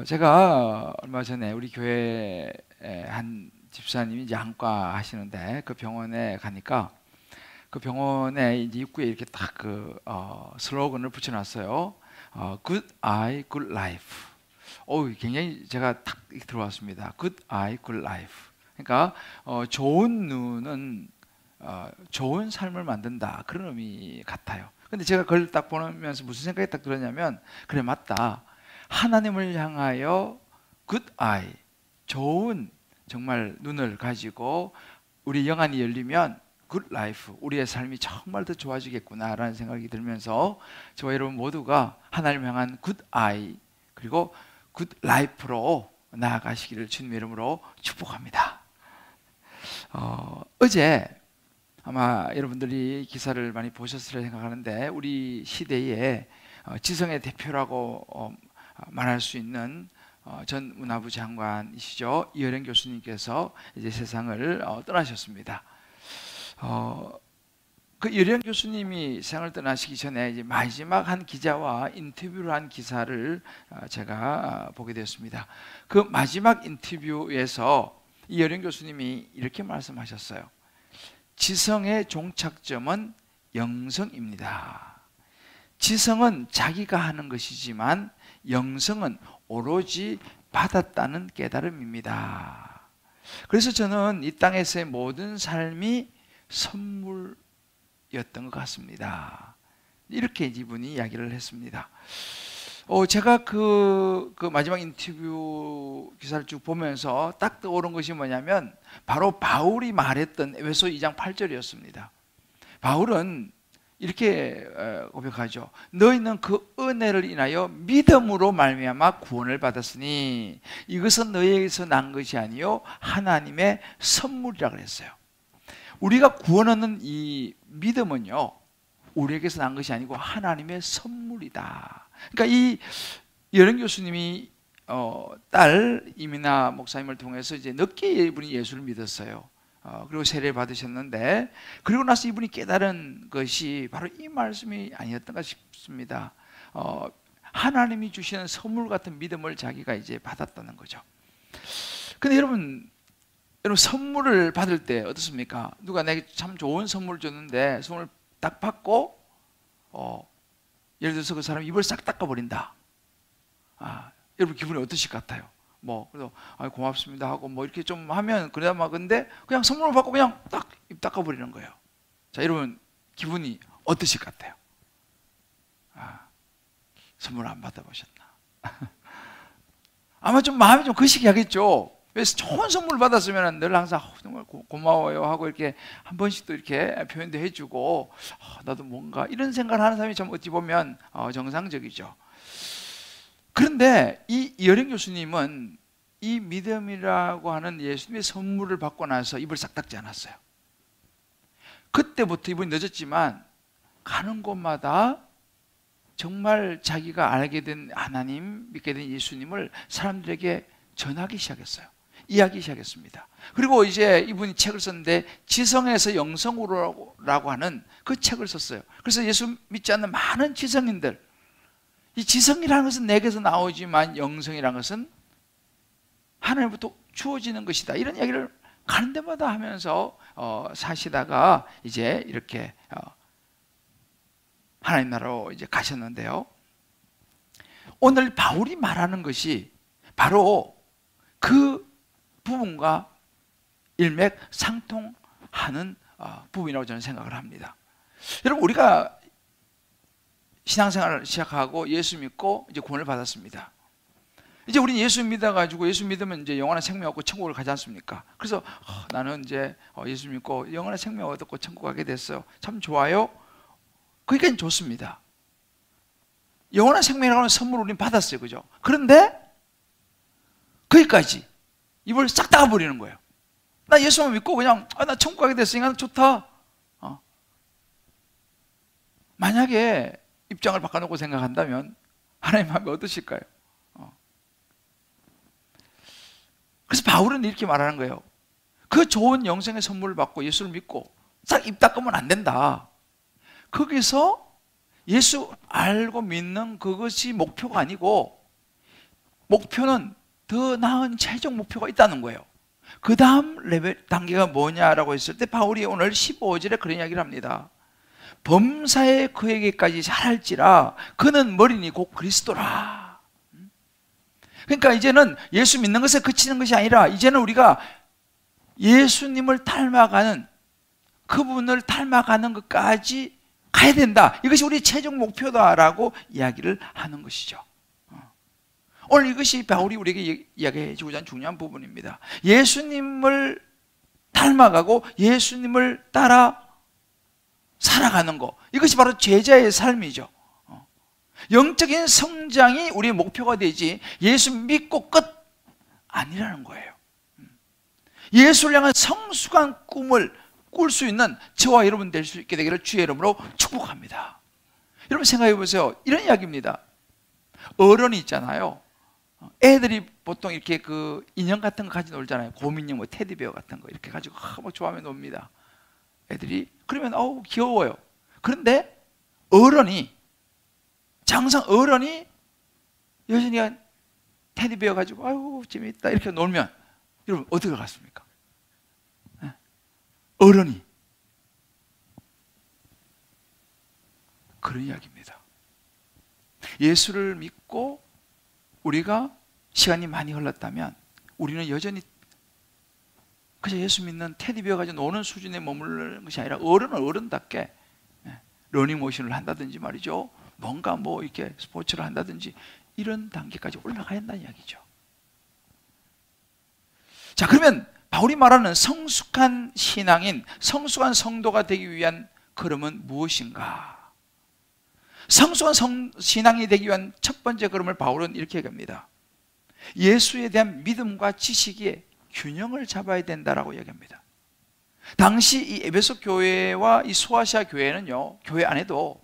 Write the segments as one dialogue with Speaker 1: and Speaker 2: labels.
Speaker 1: 제가 얼마 전에 우리 교회 한 집사님이 이제 안과 하시는데 그 병원에 가니까 그 병원에 이제 입구에 이렇게 딱 슬로건을 붙여놨어요. Good eye, good life. 굉장히 제가 딱 들어왔습니다. Good eye, good life. 그러니까 좋은 눈은 좋은 삶을 만든다, 그런 의미 같아요. 근데 제가 그걸 딱 보면서 무슨 생각이 딱 들었냐면, 그래, 맞다. 하나님을 향하여 good eye, 좋은 정말 눈을 가지고 우리 영안이 열리면 good life, 우리의 삶이 정말 더 좋아지겠구나라는 생각이 들면서 저와 여러분 모두가 하나님을 향한 good eye 그리고 good life로 나아가시기를 주님의 이름으로 축복합니다. 어제 아마 여러분들이 기사를 많이 보셨으리라 생각하는데, 우리 시대의 지성의 대표라고 말할 수 있는 전 문화부 장관이시죠, 이효령 교수님께서 이제 세상을 떠나셨습니다. 그 이효령 교수님이 세상을 떠나시기 전에 이제 마지막 한 기자와 인터뷰를 한 기사를 제가 보게 되었습니다. 그 마지막 인터뷰에서 이효령 교수님이 이렇게 말씀하셨어요. 지성의 종착점은 영성입니다. 지성은 자기가 하는 것이지만 영성은 오로지 받았다는 깨달음입니다. 그래서 저는 이 땅에서의 모든 삶이 선물이었던 것 같습니다. 이렇게 이분이 이야기를 했습니다. 제가 그 마지막 인터뷰 기사를 쭉 보면서 딱 떠오른 것이 뭐냐면, 바로 바울이 말했던 에베소 2장 8절이었습니다. 바울은 이렇게 고백하죠. 너희는 그 은혜를 인하여 믿음으로 말미암아 구원을 받았으니 이것은 너희에게서 난 것이 아니요 하나님의 선물이라 그랬어요. 우리가 구원 얻는 이 믿음은요, 우리에게서 난 것이 아니고 하나님의 선물이다. 그러니까 이 여령 교수님이 딸 이민아 목사님을 통해서 이제 늦게 이분이 예수를 믿었어요. 그리고 세례를 받으셨는데, 그리고 나서 이분이 깨달은 것이 바로 이 말씀이 아니었던가 싶습니다. 하나님이 주시는 선물 같은 믿음을 자기가 이제 받았다는 거죠. 근데 여러분 선물을 받을 때 어떻습니까? 누가 내게 참 좋은 선물을 줬는데 선물을 딱 받고 예를 들어서 그 사람이 입을 싹 닦아버린다. 여러분 기분이 어떠실 것 같아요? 그래서 고맙습니다 하고 이렇게 좀 하면 그나마, 근데 그냥 선물을 받고 그냥 딱 입 닦아버리는 거예요. 자, 여러분 기분이 어떠실 것 같아요? 선물 안 받아보셨나? 아마 좀 마음이 좀 거시기 하겠죠. 그래서 좋은 선물을 받았으면 늘 항상 정말 고마워요 하고 이렇게 한 번씩 또 이렇게 표현도 해주고, 나도 뭔가 이런 생각을 하는 사람이 좀 어찌 보면 정상적이죠. 그런데 이 이효령 교수님은 이 믿음이라고 하는 예수님의 선물을 받고 나서 입을 싹 닦지 않았어요. 그때부터 이분이 늦었지만 가는 곳마다 정말 자기가 알게 된 하나님, 믿게 된 예수님을 사람들에게 전하기 시작했어요. 이야기 시작했습니다. 그리고 이제 이분이 책을 썼는데 지성에서 영성으로라고 하는 그 책을 썼어요. 그래서 예수 믿지 않는 많은 지성인들, 이 지성이라는 것은 내게서 나오지만 영성이라는 것은 하나님부터 주어지는 것이다, 이런 이야기를 가는 데마다 하면서 사시다가 이제 이렇게 하나님 나라로 이제 가셨는데요. 오늘 바울이 말하는 것이 바로 그 부분과 일맥상통하는 부분이라고 저는 생각을 합니다. 여러분, 우리가 신앙생활을 시작하고 예수 믿고 이제 구원을 받았습니다. 이제 우리는 예수 믿어가지고, 예수 믿으면 이제 영원한 생명 얻고 천국을 가지 않습니까? 그래서 나는 이제 예수 믿고 영원한 생명 얻고 천국 가게 됐어요. 참 좋아요. 그러니까 좋습니다. 영원한 생명이라고 하는 선물을 우리는 받았어요, 그죠? 그런데 거기까지 입을 싹 닦아버리는 거예요. 나 예수만 믿고 그냥 나 천국 가게 됐으니까 좋다. 만약에 입장을 바꿔놓고 생각한다면 하나님 마음이 어떠실까요? 그래서 바울은 이렇게 말하는 거예요. 그 좋은 영생의 선물을 받고 예수를 믿고 싹 입 닦으면 안 된다. 거기서 예수 알고 믿는 그것이 목표가 아니고 목표는 더 나은 최종 목표가 있다는 거예요. 그 다음 레벨 단계가 뭐냐라고 했을 때 바울이 오늘 15절에 그런 이야기를 합니다. 범사에 그에게까지 잘할지라 그는 머리니 곧 그리스도라. 그러니까 이제는 예수 믿는 것에 그치는 것이 아니라 이제는 우리가 예수님을 닮아가는, 그분을 닮아가는 것까지 가야 된다. 이것이 우리 최종 목표다라고 이야기를 하는 것이죠. 오늘 이것이 바울이 우리에게 이야기해 주고자 하는 중요한 부분입니다. 예수님을 닮아가고 예수님을 따라 살아가는 것, 이것이 바로 제자의 삶이죠. 영적인 성장이 우리의 목표가 되지 예수 믿고 끝 아니라는 거예요. 예수를 향한 성숙한 꿈을 꿀 수 있는 저와 여러분 될 수 있게 되기를 주의 이름으로 축복합니다. 여러분 생각해 보세요. 이런 이야기입니다. 어른이 있잖아요. 애들이 보통 이렇게 그 인형 같은 거 가지고 놀잖아요. 곰인형, 뭐 테디베어 같은 거 이렇게 가지고 막 좋아하며 놉니다. 애들이 그러면 어우 귀여워요. 그런데 어른이, 장성 어른이 여전히 테디베어 가지고 아유 재밌다 이렇게 놀면 여러분 어떻게 갔습니까? 어른이 그런 이야기입니다. 예수를 믿고 우리가 시간이 많이 흘렀다면 우리는 여전히 그저 예수 믿는 테디베어 가지고 노는 수준에 머무르는 것이 아니라 어른은 어른답게 러닝모션을 한다든지 말이죠, 뭔가 뭐 이렇게 스포츠를 한다든지 이런 단계까지 올라가야 한다는 이야기죠. 자, 그러면 바울이 말하는 성숙한 신앙인, 성숙한 성도가 되기 위한 걸음은 무엇인가? 성숙한 신앙이 되기 위한 첫 번째 걸음을 바울은 이렇게 얘기합니다. 예수에 대한 믿음과 지식의 균형을 잡아야 된다라고 얘기합니다. 당시 이 에베소 교회와 이 소아시아 교회는요, 교회 안에도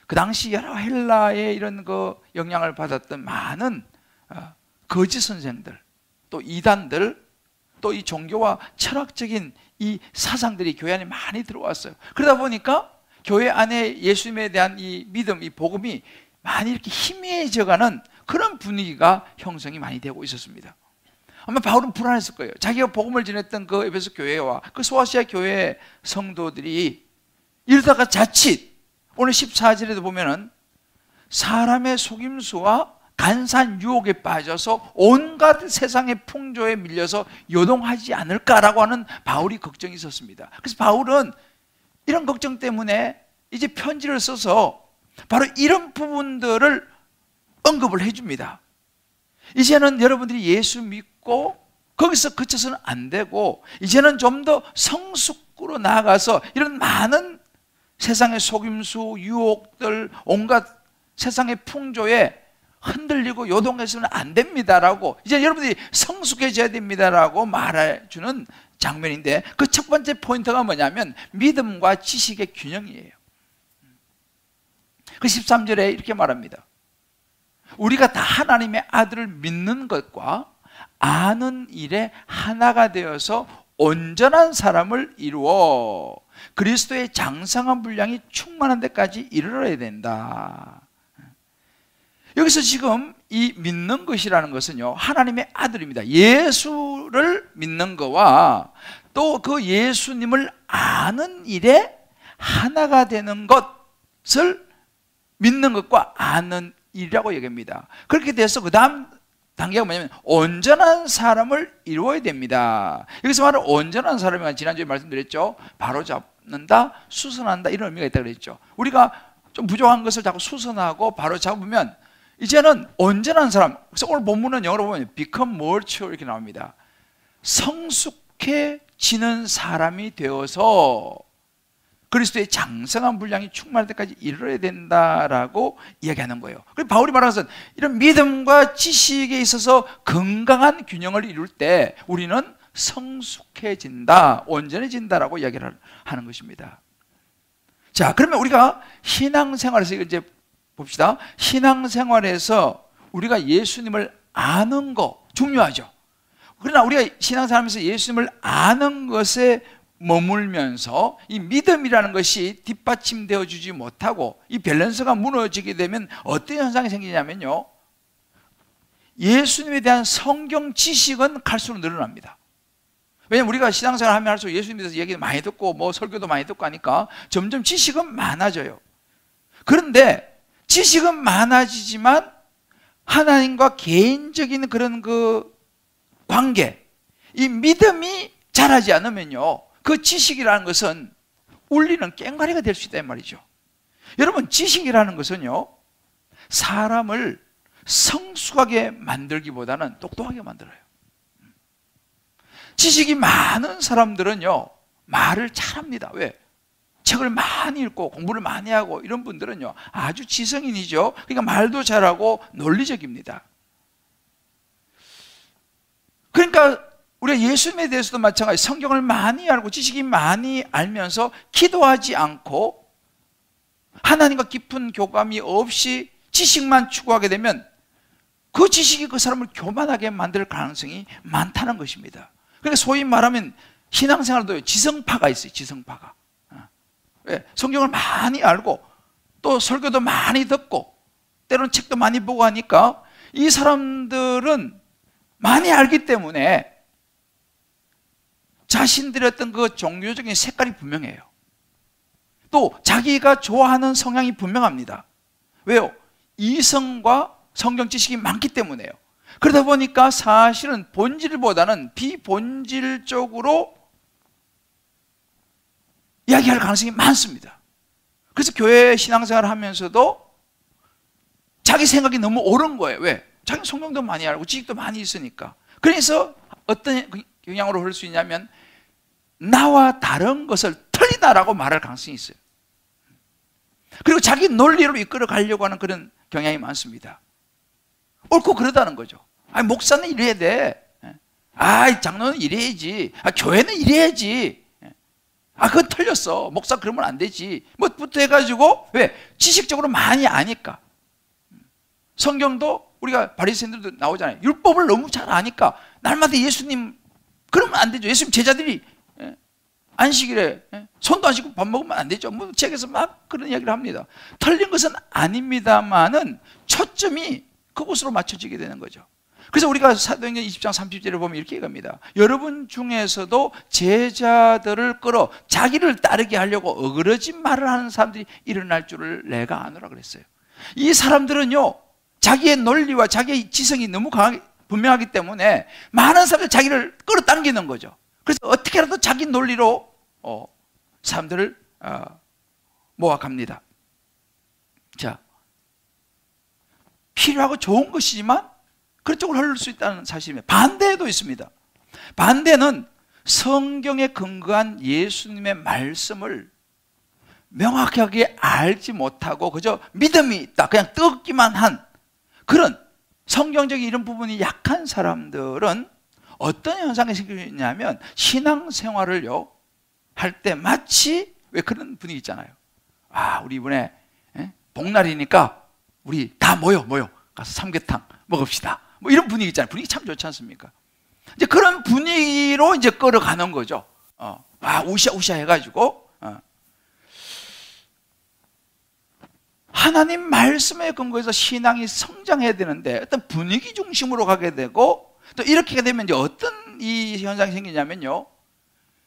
Speaker 1: 그 당시 여러 헬라의 이런 그 영향을 받았던 많은 거짓 선생들, 또 이단들, 또 이 종교와 철학적인 이 사상들이 교회 안에 많이 들어왔어요. 그러다 보니까 교회 안에 예수님에 대한 이 믿음, 이 복음이 많이 이렇게 희미해져가는 그런 분위기가 형성이 많이 되고 있었습니다. 아마 바울은 불안했을 거예요. 자기가 복음을 전했던 그 에베소 교회와 그 소아시아 교회 성도들이 이러다가 자칫 오늘 14절에도 보면은 사람의 속임수와 간사한 유혹에 빠져서 온갖 세상의 풍조에 밀려서 요동하지 않을까라고 하는 바울이 걱정이 있었습니다. 그래서 바울은 이런 걱정 때문에 이제 편지를 써서 바로 이런 부분들을 언급을 해줍니다. 이제는 여러분들이 예수 믿고 거기서 그쳐서는 안 되고 이제는 좀 더 성숙으로 나아가서 이런 많은 세상의 속임수, 유혹들, 온갖 세상의 풍조에 흔들리고 요동해서는 안 됩니다라고, 이제 여러분들이 성숙해져야 됩니다라고 말해주는 장면인데, 그 첫 번째 포인트가 뭐냐면 믿음과 지식의 균형이에요. 그 13절에 이렇게 말합니다. 우리가 다 하나님의 아들을 믿는 것과 아는 일에 하나가 되어서 온전한 사람을 이루어 그리스도의 장성한 분량이 충만한 데까지 이르러야 된다. 여기서 지금 이 믿는 것이라는 것은요, 하나님의 아들입니다. 예수를 믿는 거와 또 그 예수님을 아는 일에 하나가 되는 것을 믿는 것과 아는 일이라고 얘기합니다. 그렇게 돼서 그 다음 단계가 뭐냐면 온전한 사람을 이루어야 됩니다. 여기서 말하는 온전한 사람이 지난주에 말씀드렸죠. 바로잡는다, 수선한다, 이런 의미가 있다고 그랬죠. 우리가 좀 부족한 것을 자꾸 수선하고 바로잡으면 이제는 온전한 사람. 그래서 오늘 본문은 영어로 보면 become mature 이렇게 나옵니다. 성숙해지는 사람이 되어서 그리스도의 장성한 분량이 충만할 때까지 이르러야 된다라고 이야기하는 거예요. 그리고 바울이 말하는 것은 이런 믿음과 지식에 있어서 건강한 균형을 이룰 때 우리는 성숙해진다, 온전해진다라고 이야기를 하는 것입니다. 자, 그러면 우리가 신앙생활에서 이제 봅시다. 신앙생활에서 우리가 예수님을 아는 거 중요하죠. 그러나 우리가 신앙생활하면서 예수님을 아는 것에 머물면서 이 믿음이라는 것이 뒷받침되어 주지 못하고 이 밸런스가 무너지게 되면 어떤 현상이 생기냐면요, 예수님에 대한 성경 지식은 갈수록 늘어납니다. 왜냐하면 우리가 신앙생활 하면 할수록 예수님에 대해서 얘기도 많이 듣고 뭐 설교도 많이 듣고 하니까 점점 지식은 많아져요. 그런데 지식은 많아지지만 하나님과 개인적인 그런 그 관계, 이 믿음이 자라지 않으면요, 그 지식이라는 것은 울리는 꽹과리가 될 수 있다는 말이죠. 여러분, 지식이라는 것은요, 사람을 성숙하게 만들기보다는 똑똑하게 만들어요. 지식이 많은 사람들은요, 말을 잘합니다. 왜? 책을 많이 읽고 공부를 많이 하고 이런 분들은요, 아주 지성인이죠. 그러니까 말도 잘하고 논리적입니다. 그러니까 우리가 예수님에 대해서도 마찬가지, 성경을 많이 알고 지식이 많이 알면서 기도하지 않고 하나님과 깊은 교감이 없이 지식만 추구하게 되면 그 지식이 그 사람을 교만하게 만들 가능성이 많다는 것입니다. 그러니까 소위 말하면 신앙생활도 지성파가 있어요. 지성파가. 왜? 성경을 많이 알고 또 설교도 많이 듣고 때로는 책도 많이 보고 하니까 이 사람들은 많이 알기 때문에 자신들의 어떤 그 종교적인 색깔이 분명해요. 또 자기가 좋아하는 성향이 분명합니다. 왜요? 이성과 성경 지식이 많기 때문에요. 그러다 보니까 사실은 본질보다는 비본질적으로 이야기할 가능성이 많습니다. 그래서 교회 신앙생활을 하면서도 자기 생각이 너무 옳은 거예요. 왜? 자기 성경도 많이 알고 지식도 많이 있으니까. 그래서 어떤 경향으로 흐를 수 있냐면 나와 다른 것을 틀리다라고 말할 가능성이 있어요. 그리고 자기 논리로 이끌어 가려고 하는 그런 경향이 많습니다. 옳고 그러다는 거죠. 아, 목사는 이래야 돼. 아, 장로는 이래야지. 아, 교회는 이래야지. 아, 그건 틀렸어. 목사 그러면 안 되지. 뭐부터 해가지고, 왜? 지식적으로 많이 아니까. 성경도 우리가 바리새인들도 나오잖아요. 율법을 너무 잘 아니까 날마다 예수님 그러면 안 되죠. 예수님 제자들이 안식일에 손도 안 씻고 밥 먹으면 안 되죠. 뭐 책에서 막 그런 이야기를 합니다. 틀린 것은 아닙니다만은 초점이 그곳으로 맞춰지게 되는 거죠. 그래서 우리가 사도행전 20장 30절을 보면 이렇게 얘기합니다. 여러분 중에서도 제자들을 끌어 자기를 따르게 하려고 어그러진 말을 하는 사람들이 일어날 줄을 내가 아노라 그랬어요. 이 사람들은요, 자기의 논리와 자기의 지성이 너무 강하게 분명하기 때문에 많은 사람들이 자기를 끌어당기는 거죠. 그래서 어떻게라도 자기 논리로 사람들을 모아갑니다. 자, 필요하고 좋은 것이지만 그쪽으로 흐를 수 있다는 사실입니다. 반대도 있습니다. 반대는 성경에 근거한 예수님의 말씀을 명확하게 알지 못하고 그저 믿음이 있다, 그냥 듣기만 한 그런 성경적인 이런 부분이 약한 사람들은 어떤 현상이 생기냐면 신앙생활을요 할 때 마치 왜 그런 분위기 있잖아요. 아, 우리 이번에 복날이니까 우리 다 모여 가서 삼계탕 먹읍시다. 뭐 이런 분위기 있잖아요. 분위기 참 좋지 않습니까? 이제 그런 분위기로 이제 끌어가는 거죠. 우샤우샤 해가지고 하나님 말씀에 근거해서 신앙이 성장해야 되는데 어떤 분위기 중심으로 가게 되고 또 이렇게 되면 이제 어떤 이 현상이 생기냐면요.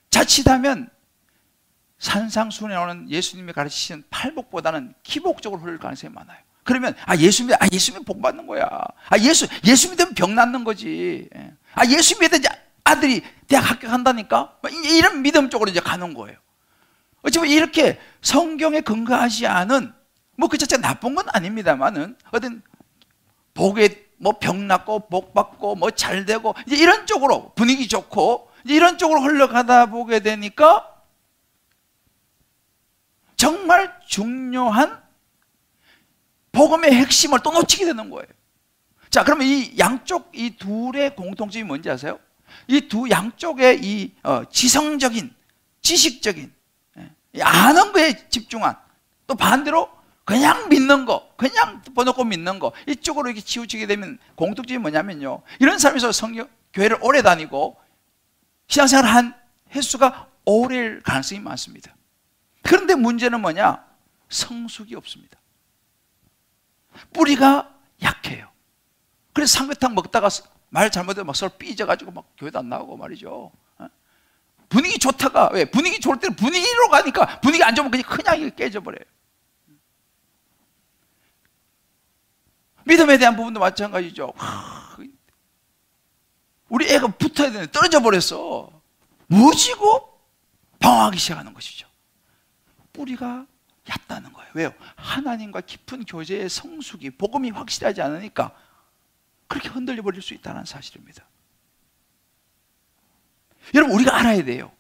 Speaker 1: 자칫하면 산상수훈에 나오는 예수님이 가르치신 팔복보다는 기복적으로 흐를 가능성이 많아요. 그러면 예수 복 받는 거야. 예수 믿으면 병 낫는 거지. 예수 믿으면 이제 아들이 대학 합격한다니까. 이런 믿음 쪽으로 이제 가는 거예요. 어쩌면 이렇게 성경에 근거하지 않은 뭐 그 자체가 나쁜 건 아닙니다만은 어떤 복에 뭐 병 낫고 복 받고 뭐 잘 되고 이제 이런 쪽으로 분위기 좋고 이제 이런 쪽으로 흘러가다 보게 되니까 정말 중요한 복음의 핵심을 또 놓치게 되는 거예요. 자, 그러면 이 양쪽 이 둘의 공통점이 뭔지 아세요? 이 두 양쪽의 이 지성적인 지식적인 아는 거에 집중한 또 반대로 그냥 믿는 거, 그냥 번놓고 믿는 거 이쪽으로 이렇게 치우치게 되면 공통점이 뭐냐면요. 이런 사람에서 교회를 오래 다니고 신앙생활을 한 횟수가 오래일 가능성이 많습니다. 그런데 문제는 뭐냐? 성숙이 없습니다. 뿌리가 약해요. 그래서 삼계탕 먹다가 말 잘못해서 막 서로 삐져가지고 막 교회도 안 나오고 말이죠. 분위기 좋다가, 왜? 분위기 좋을 때는 분위기로 가니까 분위기 안 좋으면 그냥 깨져버려요. 믿음에 대한 부분도 마찬가지죠. 우리 애가 붙어야 되는데 떨어져 버렸어. 뭐지고? 방황하기 시작하는 것이죠. 뿌리가 얕다는 거예요. 왜요? 하나님과 깊은 교제의 성숙이, 복음이 확실하지 않으니까 그렇게 흔들려 버릴 수 있다는 사실입니다. 여러분, 우리가 알아야 돼요.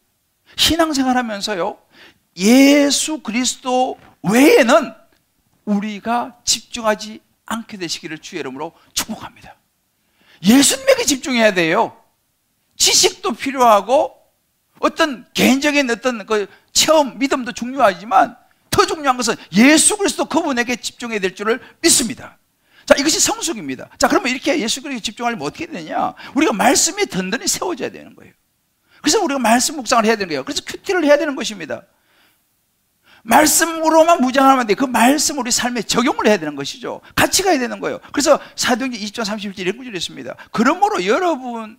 Speaker 1: 신앙생활 하면서요, 예수 그리스도 외에는 우리가 집중하지 않게 되시기를 주의 이름으로 축복합니다. 예수님에게 집중해야 돼요. 지식도 필요하고 어떤 개인적인 어떤 그 체험, 믿음도 중요하지만 더 중요한 것은 예수 그리스도 그분에게 집중해야 될 줄을 믿습니다. 자, 이것이 성숙입니다. 자, 그러면 이렇게 예수 그리스도에 집중하려면 어떻게 되냐? 우리가 말씀이 든든히 세워져야 되는 거예요. 그래서 우리가 말씀 묵상을 해야 되는 거예요. 그래서 큐티를 해야 되는 것입니다. 말씀으로만 무장하면 안 돼. 그 말씀 우리 삶에 적용을 해야 되는 것이죠. 같이 가야 되는 거예요. 그래서 사도행전 20장 31절 이런 구절이 있습니다. 그러므로 여러분이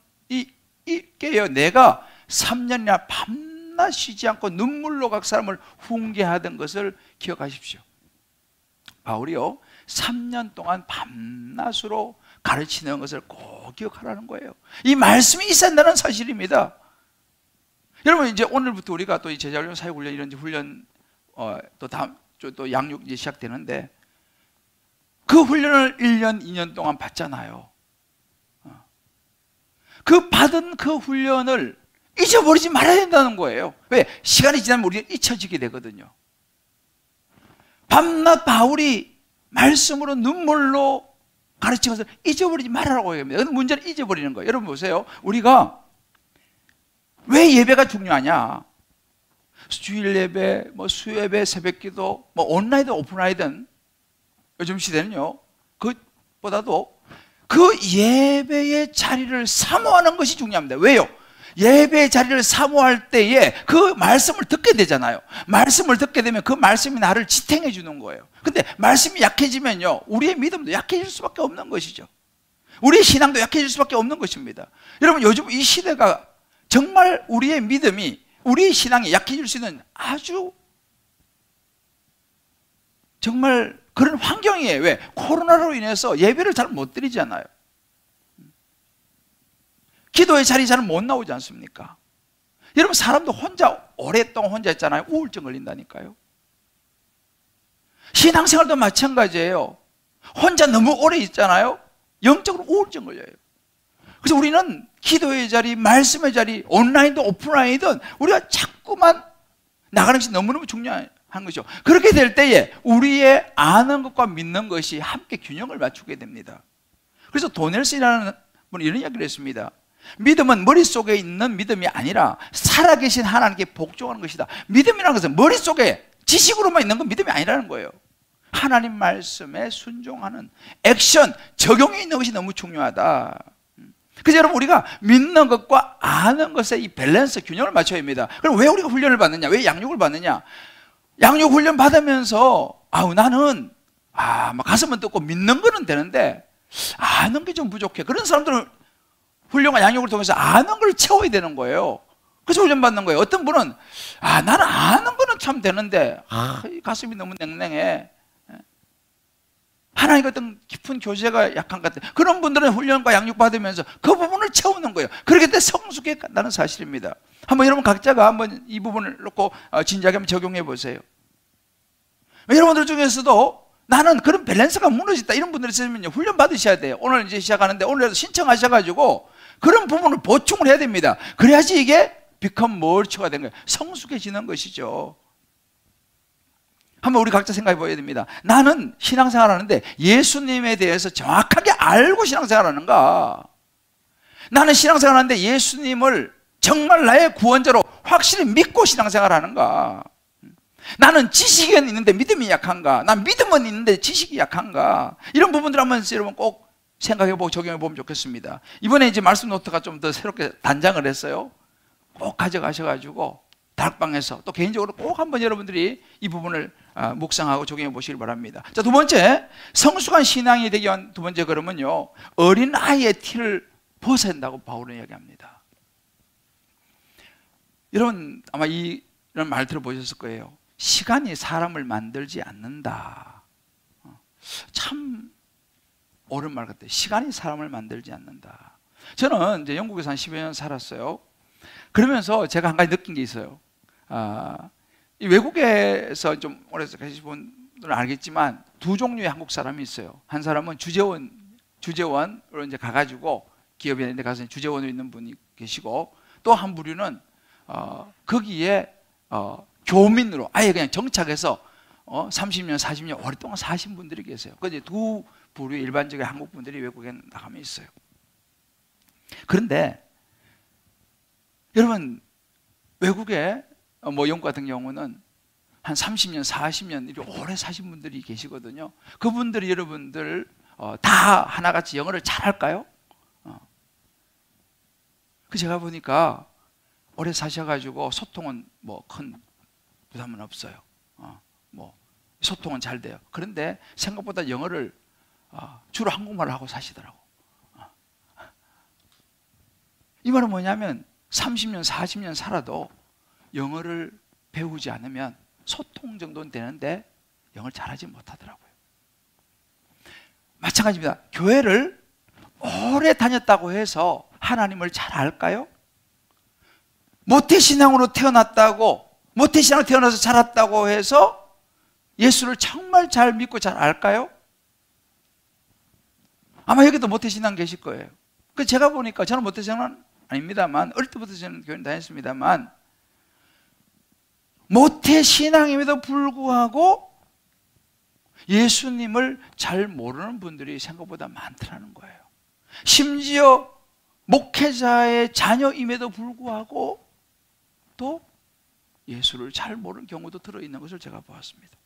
Speaker 1: 있게요, 내가 3년이나 밤낮 쉬지 않고 눈물로 각 사람을 훈계하던 것을 기억하십시오. 바울이요, 3년 동안 밤낮으로 가르치는 것을 꼭 기억하라는 거예요. 이 말씀이 있어야 한다는 사실입니다. 여러분, 이제 오늘부터 우리가 또 이 제자훈련, 사역훈련 이런 훈련 또 다음 또 양육 이제 시작되는데, 그 훈련을 1년, 2년 동안 받잖아요. 그 받은 그 훈련을 잊어버리지 말아야 된다는 거예요. 왜? 시간이 지나면 우리가 잊혀지게 되거든요. 밤낮 바울이 말씀으로 눈물로 가르친 것을 잊어버리지 말아라고 합니다. 근데 문제는 잊어버리는 거예요. 여러분 보세요. 우리가 왜 예배가 중요하냐? 주일 예배, 뭐 수예배, 새벽기도, 뭐 온라인이든 오프라인이든 요즘 시대는요, 그것보다도 그 예배의 자리를 사모하는 것이 중요합니다. 왜요? 예배의 자리를 사모할 때에 그 말씀을 듣게 되잖아요. 말씀을 듣게 되면 그 말씀이 나를 지탱해 주는 거예요. 근데 말씀이 약해지면요, 우리의 믿음도 약해질 수밖에 없는 것이죠. 우리의 신앙도 약해질 수밖에 없는 것입니다. 여러분, 요즘 이 시대가 정말 우리의 믿음이, 우리의 신앙이 약해질 수 있는 아주 정말 그런 환경이에요. 왜? 코로나로 인해서 예배를 잘 못 드리잖아요. 기도의 자리 잘 못 나오지 않습니까? 여러분, 사람도 혼자 오랫동안 혼자 있잖아요. 우울증 걸린다니까요. 신앙생활도 마찬가지예요. 혼자 너무 오래 있잖아요. 영적으로 우울증 걸려요. 그래서 우리는 기도의 자리, 말씀의 자리, 온라인이든 오프라인이든 우리가 자꾸만 나가는 것이 너무너무 중요한 것이죠. 그렇게 될 때에 우리의 아는 것과 믿는 것이 함께 균형을 맞추게 됩니다. 그래서 도넬슨이라는 분이 이런 이야기를 했습니다. 믿음은 머릿속에 있는 믿음이 아니라 살아계신 하나님께 복종하는 것이다. 믿음이라는 것은 머릿속에 지식으로만 있는 건 믿음이 아니라는 거예요. 하나님 말씀에 순종하는 액션, 적용이 있는 것이 너무 중요하다. 그래서 여러분, 우리가 믿는 것과 아는 것의 이 밸런스, 균형을 맞춰야 합니다. 그럼 왜 우리가 훈련을 받느냐? 왜 양육을 받느냐? 양육 훈련 받으면서 나는 막 가슴은 뜨고 믿는 거는 되는데 아는 게 좀 부족해. 그런 사람들은 훈련과 양육을 통해서 아는 걸 채워야 되는 거예요. 그래서 훈련 받는 거예요. 어떤 분은 나는 아는 거는 참 되는데 가슴이 너무 냉랭해. 하나님과 어떤 깊은 교제가 약한 것 같아요. 그런 분들은 훈련과 양육 받으면서 그 부분을 채우는 거예요. 그렇게 때 성숙해 간다는 사실입니다. 한번 여러분 각자가 한번 이 부분을 놓고 진지하게 한번 적용해 보세요. 여러분들 중에서도 나는 그런 밸런스가 무너졌다 이런 분들이 있으면 훈련 받으셔야 돼요. 오늘 이제 시작하는데 오늘도 신청하셔가지고 그런 부분을 보충을 해야 됩니다. 그래야지 이게 become mature가 되는 거예요. 성숙해지는 것이죠. 한번 우리 각자 생각해 봐야 됩니다. 나는 신앙생활 하는데 예수님에 대해서 정확하게 알고 신앙생활 하는가? 나는 신앙생활 하는데 예수님을 정말 나의 구원자로 확실히 믿고 신앙생활 하는가? 나는 지식은 있는데 믿음이 약한가? 난 믿음은 있는데 지식이 약한가? 이런 부분들 한번 여러분 꼭 생각해보고 적용해보면 좋겠습니다. 이번에 이제 말씀 노트가 좀 더 새롭게 단장을 했어요. 꼭 가져가셔가지고 다락방에서 또 개인적으로 꼭 한번 여러분들이 이 부분을 묵상하고 적용해 보시길 바랍니다. 자, 두 번째, 성숙한 신앙이 되기 위한 두 번째 걸음은요, 어린 아이의 티를 벗어야 한다고 바울은 이야기합니다. 여러분 아마 이런 말 들어보셨을 거예요. 시간이 사람을 만들지 않는다. 참 옳은 말 같아요. 시간이 사람을 만들지 않는다. 저는 이제 영국에서 한 10여 년 살았어요. 그러면서 제가 한 가지 느낀 게 있어요. 이 외국에서 좀 오래 계신 분들은 알겠지만 두 종류의 한국 사람이 있어요. 한 사람은 주재원으로 이제 가가지고 기업에 있는 데 가서 주재원으로 있는 분이 계시고, 또 한 부류는 거기에 교민으로 아예 그냥 정착해서 30년, 40년 오랫동안 사신 분들이 계세요. 그 이제 두 부류의 일반적인 한국 분들이 외국에 나가면 있어요. 그런데 여러분 외국에 뭐 영국 같은 경우는 한 30년, 40년 이렇게 오래 사신 분들이 계시거든요. 그분들이 여러분들 다 하나같이 영어를 잘할까요? 그 제가 보니까 오래 사셔가지고 소통은 뭐 큰 부담은 없어요. 뭐 소통은 잘 돼요. 그런데 생각보다 영어를 주로 한국말을 하고 사시더라고. 이 말은 뭐냐면 30년, 40년 살아도 영어를 배우지 않으면 소통 정도는 되는데 영어를 잘하지 못하더라고요. 마찬가지입니다. 교회를 오래 다녔다고 해서 하나님을 잘 알까요? 모태신앙으로 태어났다고, 모태신앙으로 태어나서 자랐다고 해서 예수를 정말 잘 믿고 잘 알까요? 아마 여기도 모태신앙 계실 거예요. 그 제가 보니까 저는 모태신앙은 아닙니다만, 어릴 때부터 저는 교회 다녔습니다만, 모태신앙임에도 불구하고 예수님을 잘 모르는 분들이 생각보다 많더라는 거예요. 심지어 목회자의 자녀임에도 불구하고 또 예수를 잘 모르는 경우도 들어있는 것을 제가 보았습니다.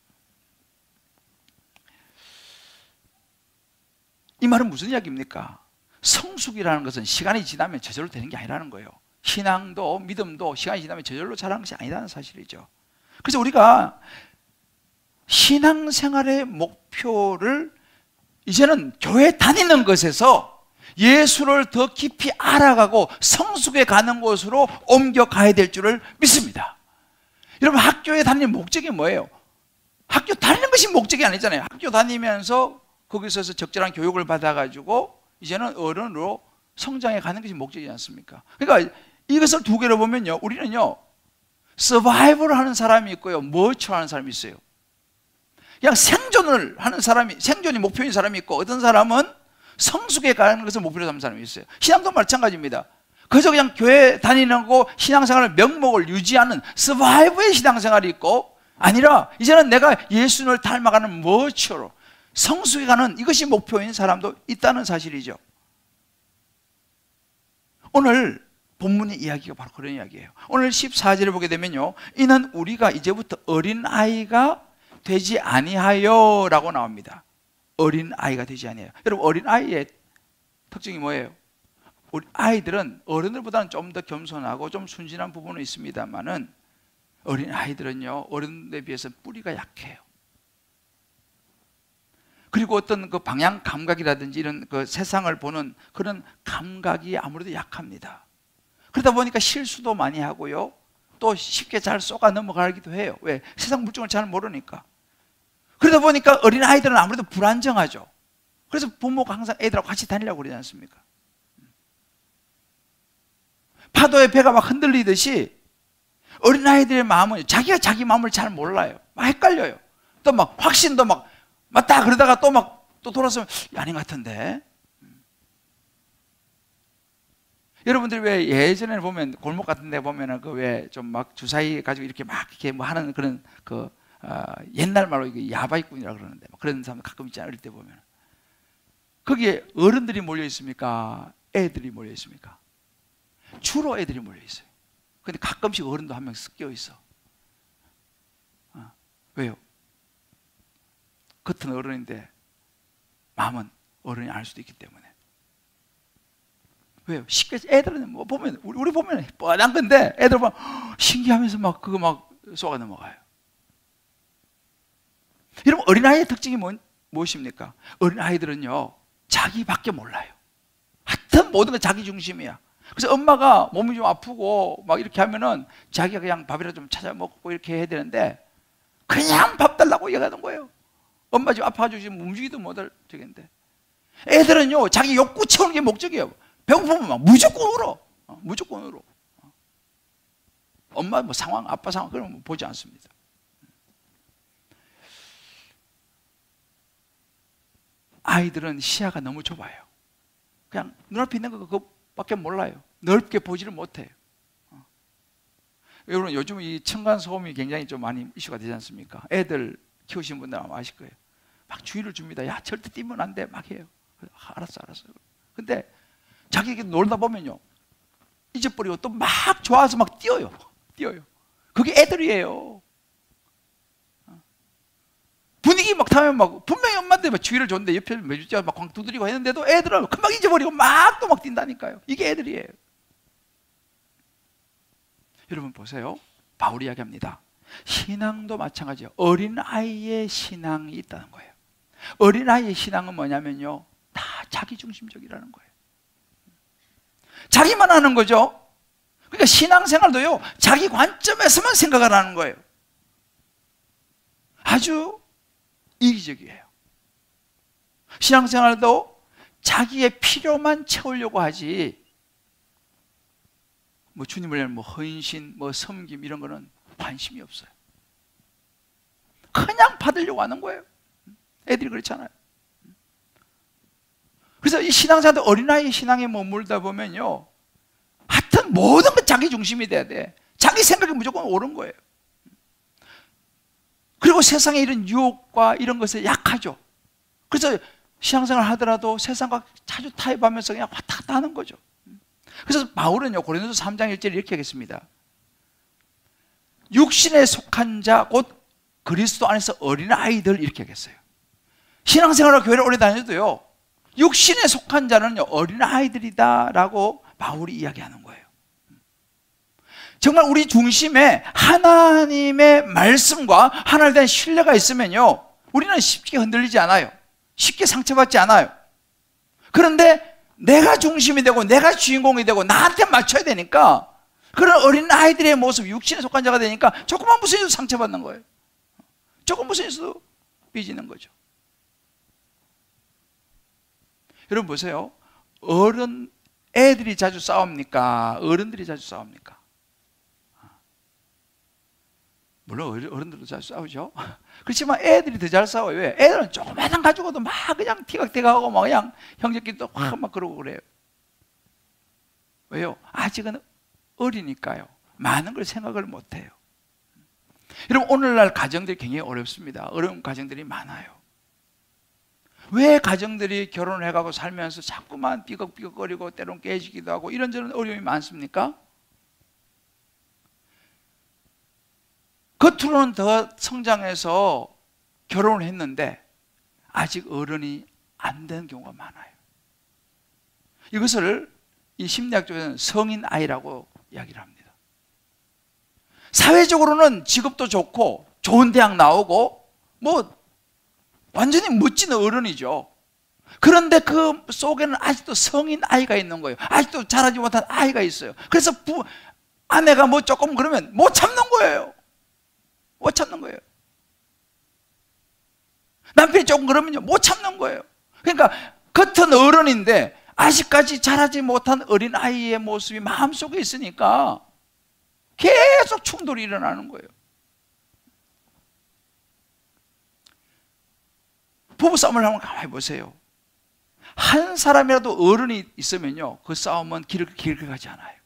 Speaker 1: 이 말은 무슨 이야기입니까? 성숙이라는 것은 시간이 지나면 저절로 되는 게 아니라는 거예요. 신앙도 믿음도 시간이 지나면 저절로 자라는 것이 아니라는 사실이죠. 그래서 우리가 신앙생활의 목표를 이제는 교회 다니는 것에서 예수를 더 깊이 알아가고 성숙해 가는 곳으로 옮겨가야 될 줄을 믿습니다. 여러분 학교에 다니는 목적이 뭐예요? 학교 다니는 것이 목적이 아니잖아요. 학교 다니면서 거기서 적절한 교육을 받아가지고 이제는 어른으로 성장해 가는 것이 목적이지 않습니까? 그러니까 이것을 두 개로 보면요, 우리는요 서바이벌을 하는 사람이 있고요, 머처 하는 사람이 있어요. 그냥 생존을 하는 사람이, 생존이 목표인 사람이 있고, 어떤 사람은 성숙해 가는 것을 목표로 삼는 사람이 있어요. 신앙도 마찬가지입니다. 그래서 그냥 교회 다니는 거 신앙생활의 명목을 유지하는 서바이벌의 신앙생활이 있고, 아니라 이제는 내가 예수님을 닮아가는 머처로 성숙해 가는 이것이 목표인 사람도 있다는 사실이죠. 오늘 본문의 이야기가 바로 그런 이야기예요. 오늘 14절을 보게 되면요, 이는 우리가 이제부터 어린아이가 되지 아니하여 라고 나옵니다. 어린아이가 되지 아니하여. 여러분 어린아이의 특징이 뭐예요? 우리 아이들은 어른들보다는 좀 더 겸손하고 좀 순진한 부분은 있습니다만은 어린아이들은요 어른들에 비해서 뿌리가 약해요. 그리고 어떤 그 방향 감각이라든지 이런 그 세상을 보는 그런 감각이 아무래도 약합니다. 그러다 보니까 실수도 많이 하고요, 또 쉽게 잘 쏘가 넘어가기도 해요. 왜? 세상 물정을 잘 모르니까. 그러다 보니까 어린아이들은 아무래도 불안정하죠. 그래서 부모가 항상 애들하고 같이 다니려고 그러지 않습니까? 파도에 배가 막 흔들리듯이 어린아이들의 마음은 자기가 자기 마음을 잘 몰라요. 막 헷갈려요. 또 막 확신도 막 맞다 그러다가 또 막 또 돌아서면 아닌 것 같은데. 여러분들이 왜 예전에 보면 골목 같은 데 보면은 그 왜 좀 막 주사위 가지고 이렇게 막 이렇게 뭐 하는 그런 그 옛날 말로 이게 야바이꾼이라 그러는데 그런 사람 가끔 있잖아요. 어릴 때 보면 거기에 어른들이 몰려 있습니까? 애들이 몰려 있습니까? 주로 애들이 몰려 있어요. 근데 가끔씩 어른도 한 명 섞여 있어. 왜요? 겉은 어른인데 마음은 어른이 알 수도 있기 때문에. 왜요? 쉽게 애들은 뭐 보면 우리 보면 뻔한 건데 애들 보면 신기하면서 막 그거 막 쏘가 넘어가요. 어린아이의 특징이 무엇입니까? 어린아이들은요, 자기밖에 몰라요. 하여튼 모든 건 자기 중심이야. 그래서 엄마가 몸이 좀 아프고 막 이렇게 하면은 자기가 그냥 밥이라도 좀 찾아 먹고 이렇게 해야 되는데 그냥 밥 달라고 얘기하는 거예요. 엄마 지금 아파가지고 지금 움직이도 못할 적인데. 애들은요, 자기 욕구 채우는 게 목적이에요. 배고프면 막 무조건 울어. 무조건 울어. 엄마 뭐 상황, 아빠 상황 그런 거 보지 않습니다. 아이들은 시야가 너무 좁아요. 그냥 눈앞에 있는 거 그것밖에 몰라요. 넓게 보지를 못해요. 여러분, 요즘 이 층간소음이 굉장히 좀 많이 이슈가 되지 않습니까? 애들 키우신 분들 아마 아실 거예요. 막 주의를 줍니다. 야, 절대 뛰면 안 돼. 막 해요. 알았어. 근데 자기에게 놀다 보면요, 잊어버리고 또 막 좋아서 막 뛰어요. 그게 애들이에요. 분위기 막 타면 막 분명히 엄마한테 막 주의를 줬는데 옆에 매주자 막 광 두드리고 했는데도 애들은 금방 잊어버리고 막 또 막 뛴다니까요. 이게 애들이에요. 여러분 보세요. 바울이 이야기합니다. 신앙도 마찬가지예요. 어린아이의 신앙이 있다는 거예요. 어린아이의 신앙은 뭐냐면요, 다 자기중심적이라는 거예요. 자기만 하는 거죠. 그러니까 신앙생활도요, 자기 관점에서만 생각을 하는 거예요. 아주 이기적이에요. 신앙생활도 자기의 필요만 채우려고 하지, 뭐 주님을 위한 뭐 헌신, 뭐 섬김 이런 거는 관심이 없어요. 그냥 받으려고 하는 거예요. 애들이 그렇잖아요. 그래서 이 신앙생활도 어린아이 신앙에 머물다 보면요, 하여튼 모든 건 자기 중심이 돼야 돼. 자기 생각이 무조건 옳은 거예요. 그리고 세상에 이런 유혹과 이런 것에 약하죠. 그래서 신앙생활 하더라도 세상과 자주 타협하면서 그냥 왔다 갔다 하는 거죠. 그래서 바울은요, 고린도서 3장 1절에 이렇게 하겠습니다. 육신에 속한 자 곧 그리스도 안에서 어린아이들 이렇게 하겠어요. 신앙생활과 교회를 오래 다녀도요, 육신에 속한 자는 어린아이들이다 라고 바울이 이야기하는 거예요. 정말 우리 중심에 하나님의 말씀과 하나님에 대한 신뢰가 있으면요, 우리는 쉽게 흔들리지 않아요. 쉽게 상처받지 않아요. 그런데 내가 중심이 되고 내가 주인공이 되고 나한테 맞춰야 되니까, 그런 어린아이들의 모습, 육신에 속한 자가 되니까 조금만 무슨 일도 상처받는 거예요. 조금 무슨 일도 삐지는 거죠. 여러분 보세요. 애들이 자주 싸웁니까? 어른들이 자주 싸웁니까? 물론 어른들도 자주 싸우죠. 그렇지만 애들이 더 잘 싸워요. 왜? 애들은 조그마한 가지고도 막 그냥 티격태격하고 막 그냥 형제끼리도 막 그러고 그래요. 왜요? 아직은 어리니까요. 많은 걸 생각을 못해요. 여러분, 오늘날 가정들이 굉장히 어렵습니다. 어려운 가정들이 많아요. 왜 가정들이 결혼을 해가고 살면서 자꾸만 삐걱삐걱거리고 때론 깨지기도 하고 이런저런 어려움이 많습니까? 겉으로는 더 성장해서 결혼을 했는데 아직 어른이 안 된 경우가 많아요. 이것을 이 심리학적으로는 성인 아이라고 이야기를 합니다. 사회적으로는 직업도 좋고 좋은 대학 나오고 뭐 완전히 멋진 어른이죠. 그런데 그 속에는 아직도 성인 아이가 있는 거예요. 아직도 자라지 못한 아이가 있어요. 그래서 아내가 뭐 조금 그러면 못 참는 거예요. 못 참는 거예요. 남편이 조금 그러면요, 못 참는 거예요. 그러니까 겉은 어른인데 아직까지 자라지 못한 어린아이의 모습이 마음속에 있으니까 계속 충돌이 일어나는 거예요. 부부싸움을 한번 가만히 보세요. 한 사람이라도 어른이 있으면요, 그 싸움은 길게 가지 않아요.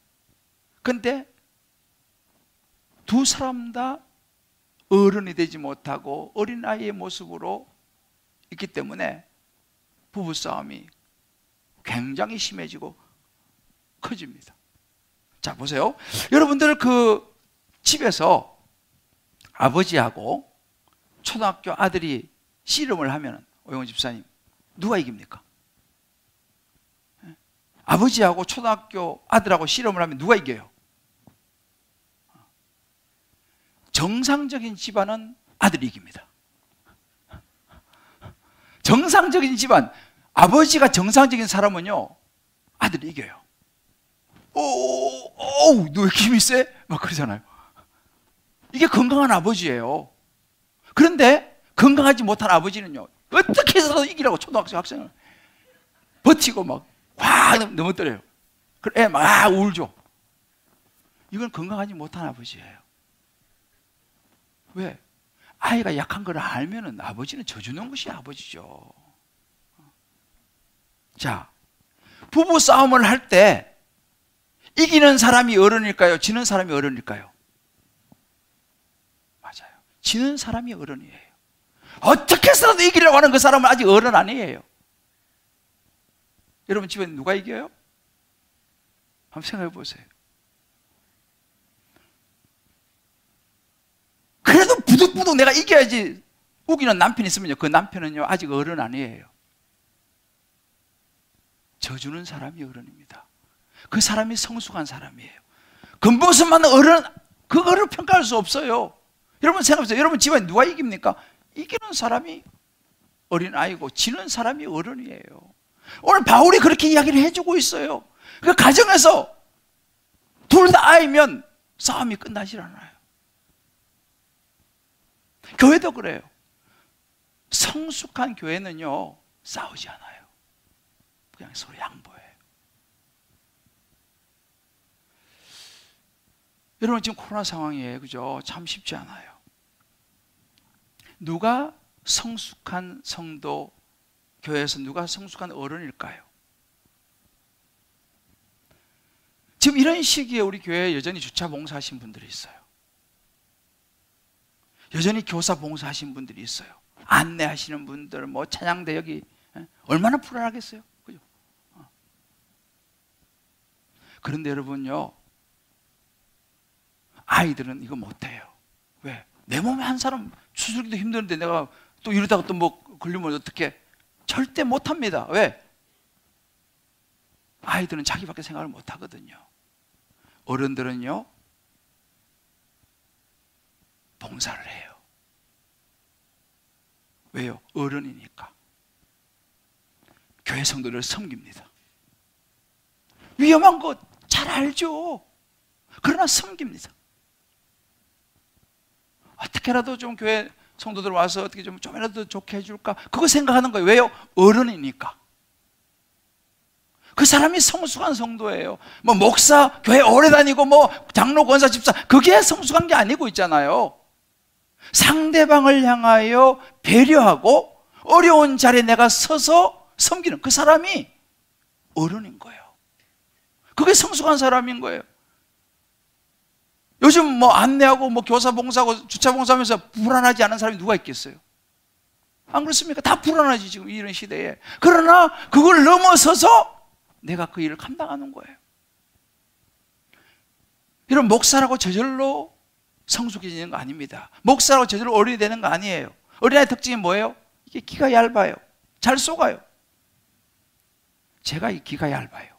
Speaker 1: 근데 두 사람 다 어른이 되지 못하고 어린아이의 모습으로 있기 때문에 부부싸움이 굉장히 심해지고 커집니다. 자, 보세요. 여러분들 그 집에서 아버지하고 초등학교 아들이 씨름을 하면, 오영훈 집사님, 누가 이깁니까? 아버지하고 초등학교 아들하고 씨름을 하면 누가 이겨요? 정상적인 집안은 아들이 이깁니다. 정상적인 집안, 아버지가 정상적인 사람은요, 아들이 이겨요. 너 왜 이렇게 힘이 세? 막 그러잖아요. 이게 건강한 아버지예요. 그런데 건강하지 못한 아버지는요, 어떻게 해서도 이기라고 초등학생 학생을 버티고 막 확 넘어뜨려요. 애 막 울죠. 이건 건강하지 못한 아버지예요. 왜? 아이가 약한 걸 알면은 아버지는 져주는 것이 아버지죠. 자, 부부 싸움을 할 때 이기는 사람이 어른일까요? 지는 사람이 어른일까요? 맞아요. 지는 사람이 어른이에요. 어떻게 해서라도 이기려고 하는 그 사람은 아직 어른 아니에요. 여러분 집에 누가 이겨요? 한번 생각해 보세요. 그래도 부득부득 내가 이겨야지 우기는 남편이 있으면요, 그 남편은요 아직 어른 아니에요. 져주는 사람이 어른입니다. 그 사람이 성숙한 사람이에요. 겉모습만 어른, 그거를 평가할 수 없어요. 여러분 생각해보세요. 여러분 집안에 누가 이깁니까? 이기는 사람이 어린아이고 지는 사람이 어른이에요. 오늘 바울이 그렇게 이야기를 해주고 있어요. 그 가정에서 둘 다 아이면 싸움이 끝나질 않아요. 교회도 그래요. 성숙한 교회는요 싸우지 않아요. 그냥 서로 양보해요. 여러분 지금 코로나 상황이에요. 그죠? 참 쉽지 않아요. 누가 성숙한 성도, 교회에서 누가 성숙한 어른일까요? 지금 이런 시기에 우리 교회에 여전히 주차 봉사하신 분들이 있어요. 여전히 교사 봉사하신 분들이 있어요. 안내하시는 분들, 뭐 찬양대 여기 얼마나 불안하겠어요. 그죠? 그런데 여러분요, 아이들은 이거 못해요. 왜? 내 몸에 한 사람 추스르기도 힘드는데 내가 또 이러다가 또 뭐 걸리면 어떻게? 절대 못합니다. 왜? 아이들은 자기밖에 생각을 못하거든요. 어른들은요 봉사를 해요. 왜요? 어른이니까. 교회 성도들을 섬깁니다. 위험한 거 잘 알죠. 그러나 섬깁니다. 어떻게라도 좀 교회 성도들 와서 어떻게 좀이라도 좋게 해줄까? 그거 생각하는 거예요. 왜요? 어른이니까. 그 사람이 성숙한 성도예요. 뭐 목사, 교회 오래 다니고 뭐 장로, 권사, 집사, 그게 성숙한 게 아니고 있잖아요. 상대방을 향하여 배려하고 어려운 자리에 내가 서서 섬기는 그 사람이 어른인 거예요. 그게 성숙한 사람인 거예요. 요즘 뭐 안내하고 뭐 교사 봉사하고 주차 봉사하면서 불안하지 않은 사람이 누가 있겠어요? 안 그렇습니까? 다 불안하지 지금 이런 시대에. 그러나 그걸 넘어서서 내가 그 일을 감당하는 거예요. 이런 목사라고 저절로 성숙해지는 거 아닙니다. 목사라고 저절로 어른이 되는 거 아니에요. 어린아이 특징이 뭐예요? 이게 기가 얇아요. 잘 속아요. 제가 이 기가 얇아요.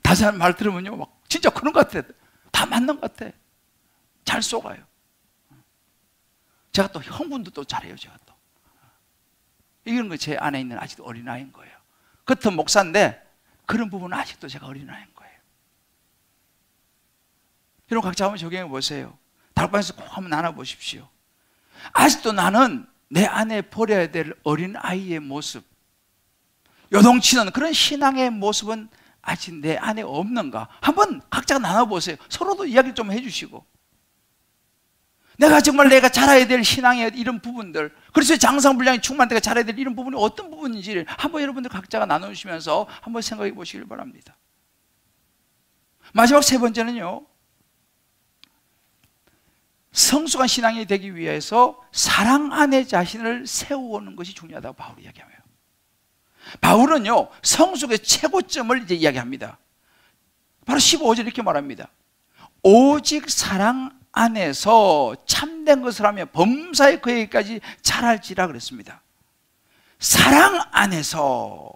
Speaker 1: 다시 한 말 들으면요, 막 진짜 그런 것 같아. 다 맞는 것 같아. 잘 속아요. 제가 또 흥분도 또 잘해요. 제가 또 이런 거 제 안에 있는 아직도 어린아이인 거예요. 겉은 목사인데 그런 부분은 아직도 제가 어린아이인 거예요. 여러분 각자 한번 적용해 보세요. 다락방에서 꼭 한번 나눠보십시오. 아직도 나는 내 안에 버려야 될 어린아이의 모습, 요동치는 그런 신앙의 모습은 아직 내 안에 없는가? 한번 각자가 나눠보세요. 서로도 이야기 좀 해주시고, 내가 정말 내가 잘해야 될 신앙의 이런 부분들, 그래서 장성불량이 충만한 내가 잘해야 될 이런 부분이 어떤 부분인지를 한번 여러분들 각자가 나누시면서 한번 생각해 보시길 바랍니다. 마지막 세 번째는요, 성숙한 신앙이 되기 위해서 사랑 안에 자신을 세우는 것이 중요하다고 바울이 이야기합니다. 바울은요 성숙의 최고점을 이제 이야기합니다. 바로 15절 이렇게 말합니다. 오직 사랑 안에서 참된 것을 하며 범사에 그에게까지 잘할지라 그랬습니다. 사랑 안에서.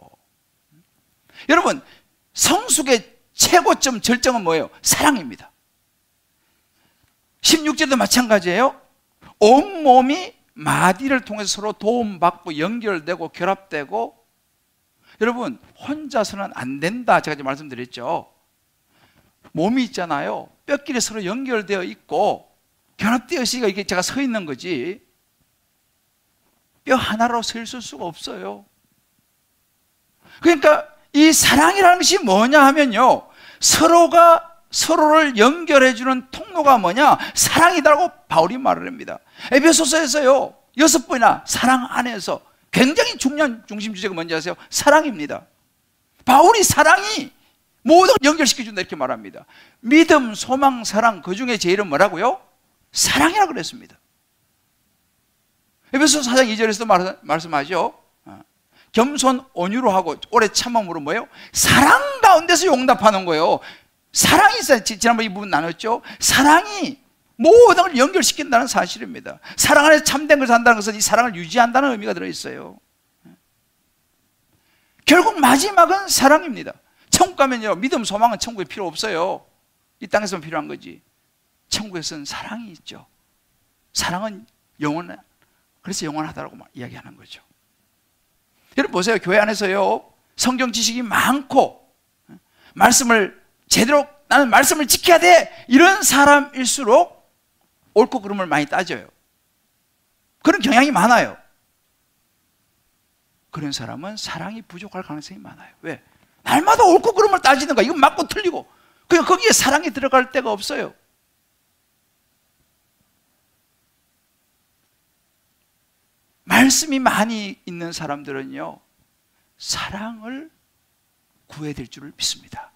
Speaker 1: 여러분 성숙의 최고점 절정은 뭐예요? 사랑입니다. 16절도 마찬가지예요. 온몸이 마디를 통해서 서로 도움받고 연결되고 결합되고, 여러분 혼자서는 안 된다 제가 지금 말씀드렸죠. 몸이 있잖아요. 뼈끼리 서로 연결되어 있고 결합되어 있으니까 이게 제가 서 있는 거지, 뼈 하나로 서 있을 수가 없어요. 그러니까 이 사랑이라는 것이 뭐냐 하면요, 서로가 서로를 연결해주는 통로가 뭐냐? 사랑이다라고 바울이 말을 합니다. 에베소서에서요 6번이나 사랑 안에서 굉장히 중요한 중심 주제가 뭔지 아세요? 사랑입니다. 바울이 사랑이 모든 걸 연결시켜준다 이렇게 말합니다. 믿음, 소망, 사랑, 그 중에 제일은 뭐라고요? 사랑이라고 그랬습니다. 에베소서 4장 2절에서도 말씀하죠. 겸손 온유로 하고 오래 참음으로 뭐예요? 사랑 가운데서 용납하는 거예요. 사랑이 있어요. 지난번에 이 부분 나눴죠. 사랑이 모든 걸 연결시킨다는 사실입니다. 사랑 안에서 참된 것을 한다는 것은 이 사랑을 유지한다는 의미가 들어있어요. 결국 마지막은 사랑입니다. 천국 가면요, 믿음, 소망은 천국에 필요 없어요. 이 땅에서만 필요한 거지. 천국에서는 사랑이 있죠. 사랑은 영원한, 그래서 영원하다고 이야기하는 거죠. 여러분 보세요. 교회 안에서요 성경 지식이 많고 말씀을 제대로, 나는 말씀을 지켜야 돼, 이런 사람일수록 옳고 그름을 많이 따져요. 그런 경향이 많아요. 그런 사람은 사랑이 부족할 가능성이 많아요. 왜? 날마다 옳고 그름을 따지는 거야. 이건 맞고 틀리고. 그냥 거기에 사랑이 들어갈 데가 없어요. 말씀이 많이 있는 사람들은요 사랑을 구해야 될 줄을 믿습니다.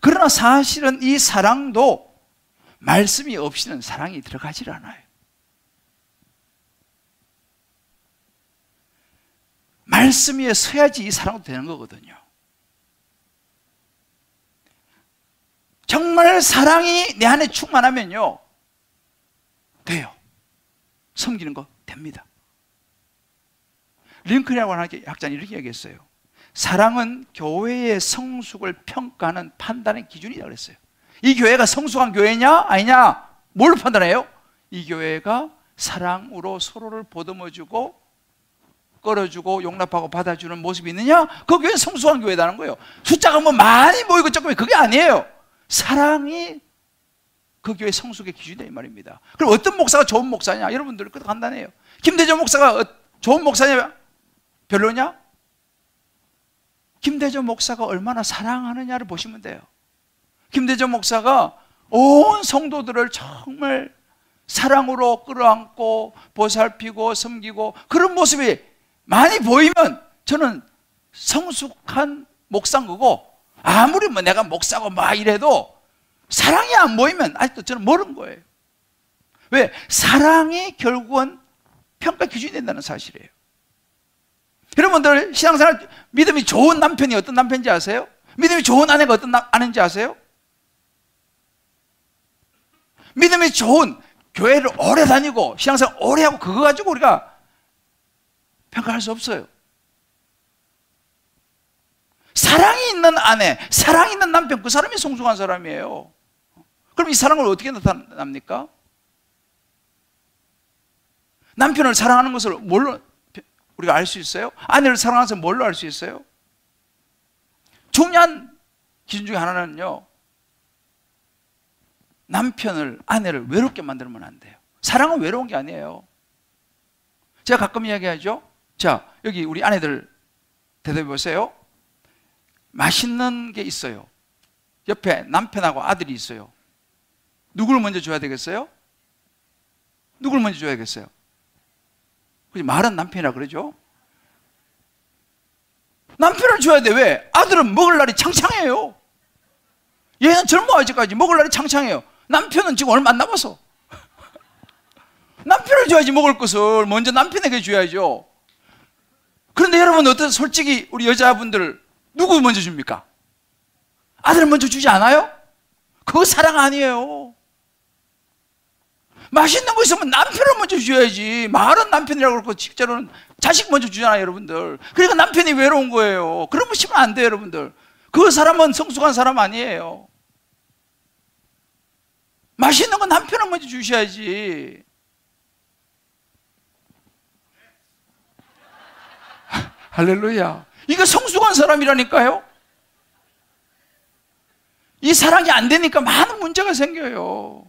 Speaker 1: 그러나 사실은 이 사랑도 말씀이 없이는 사랑이 들어가질 않아요. 말씀 위에 서야지 이 사랑도 되는 거거든요. 정말 사랑이 내 안에 충만하면요 돼요. 섬기는 거 됩니다. 링컨이라고 하는 학자는 이렇게 얘기했어요. 사랑은 교회의 성숙을 평가하는 판단의 기준이라고 그랬어요. 이 교회가 성숙한 교회냐 아니냐 뭘로 판단해요? 이 교회가 사랑으로 서로를 보듬어주고 끌어주고 용납하고 받아주는 모습이 있느냐, 그 교회는 성숙한 교회라는 거예요. 숫자가 뭐 많이 모이고 조금, 그게 아니에요. 사랑이 그 교회 성숙의 기준이다 이 말입니다. 그럼 어떤 목사가 좋은 목사냐? 여러분들 그것도 간단해요. 김대중 목사가 좋은 목사냐 별로냐? 김대중 목사가 얼마나 사랑하느냐를 보시면 돼요. 김대중 목사가 온 성도들을 정말 사랑으로 끌어안고 보살피고 섬기고 그런 모습이 많이 보이면 저는 성숙한 목사인 거고, 아무리 뭐 내가 목사고 막 이래도 사랑이 안 보이면 아직도 저는 모르는 거예요. 왜? 사랑이 결국은 평가 기준이 된다는 사실이에요. 여러분들 신앙생활 믿음이 좋은 남편이 어떤 남편인지 아세요? 믿음이 좋은 아내가 어떤 아내인지 아세요? 믿음이 좋은, 교회를 오래 다니고 신앙생활 오래 하고 그거 가지고 우리가 평가할 수 없어요. 사랑이 있는 아내, 사랑이 있는 남편, 그 사람이 성숙한 사람이에요. 그럼 이 사랑을 어떻게 나타납니까? 남편을 사랑하는 것을 뭘로 우리가 알 수 있어요? 아내를 사랑하는 것을 뭘로 알 수 있어요? 중요한 기준 중에 하나는요, 남편을, 아내를 외롭게 만들면 안 돼요. 사랑은 외로운 게 아니에요. 제가 가끔 이야기하죠. 자, 여기 우리 아내들 대답해 보세요. 맛있는 게 있어요. 옆에 남편하고 아들이 있어요. 누구를 먼저 줘야 되겠어요? 누구를 먼저 줘야겠어요? 말은 남편이라 그러죠. 남편을 줘야 돼. 왜? 아들은 먹을 날이 창창해요. 얘는 젊어 아직까지 먹을 날이 창창해요. 남편은 지금 얼마 안 남아서. 남편을 줘야지. 먹을 것을 먼저 남편에게 줘야죠. 그런데 여러분 어떤, 솔직히 우리 여자분들 누구 먼저 줍니까? 아들 먼저 주지 않아요? 그거 사랑 아니에요. 맛있는 거 있으면 남편을 먼저 줘야지. 말은 남편이라고 그러고 실제로는 자식 먼저 주잖아요, 여러분들. 그러니까 남편이 외로운 거예요. 그러면 시면 안 돼요, 여러분들. 그 사람은 성숙한 사람 아니에요. 맛있는 건 남편을 먼저 주셔야지. 할렐루야. 이거 성숙한 사람이라니까요. 이 사랑이 안 되니까 많은 문제가 생겨요.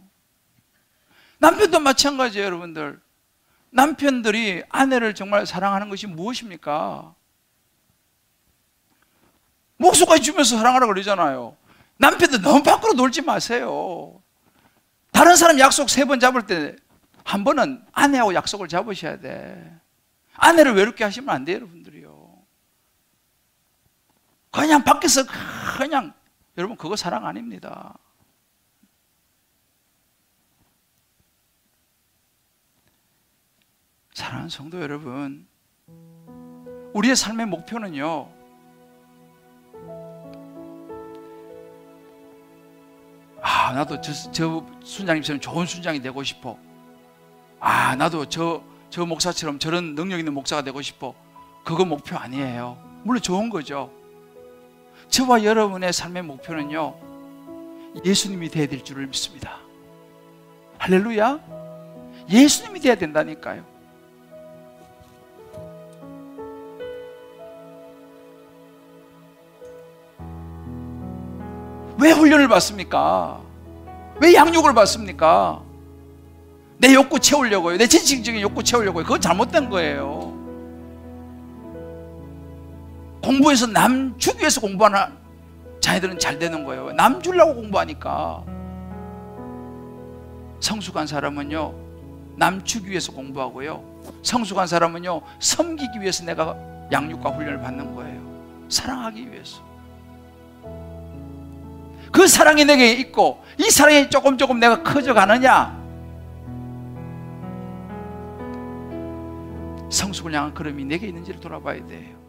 Speaker 1: 남편도 마찬가지예요, 여러분들. 남편들이 아내를 정말 사랑하는 것이 무엇입니까? 목숨까지 주면서 사랑하라고 그러잖아요. 남편들 너무 밖으로 놀지 마세요. 다른 사람 약속 3번 잡을 때 한 번은 아내하고 약속을 잡으셔야 돼. 아내를 외롭게 하시면 안 돼요, 여러분들이요. 그냥 밖에서 그냥, 여러분 그거 사랑 아닙니다. 사랑하는 성도 여러분, 우리의 삶의 목표는요, 나도 저 순장님처럼 좋은 순장이 되고 싶어. 나도 저 목사처럼 저런 능력 있는 목사가 되고 싶어. 그거 목표 아니에요. 물론 좋은 거죠. 저와 여러분의 삶의 목표는요, 예수님이 되어야 될 줄을 믿습니다. 할렐루야. 예수님이 되어야 된다니까요. 왜 훈련을 받습니까? 왜 양육을 받습니까? 내 욕구 채우려고요. 내 지식적인 욕구 채우려고요. 그건 잘못된 거예요. 공부해서 남 주기 위해서 공부하는 자녀들은 잘 되는 거예요. 남 주려고 공부하니까. 성숙한 사람은요, 남 주기 위해서 공부하고요, 성숙한 사람은요, 섬기기 위해서 내가 양육과 훈련을 받는 거예요. 사랑하기 위해서. 그 사랑이 내게 있고 이 사랑이 조금 내가 커져가느냐, 성숙을 향한 걸음이 내게 있는지를 돌아봐야 돼요.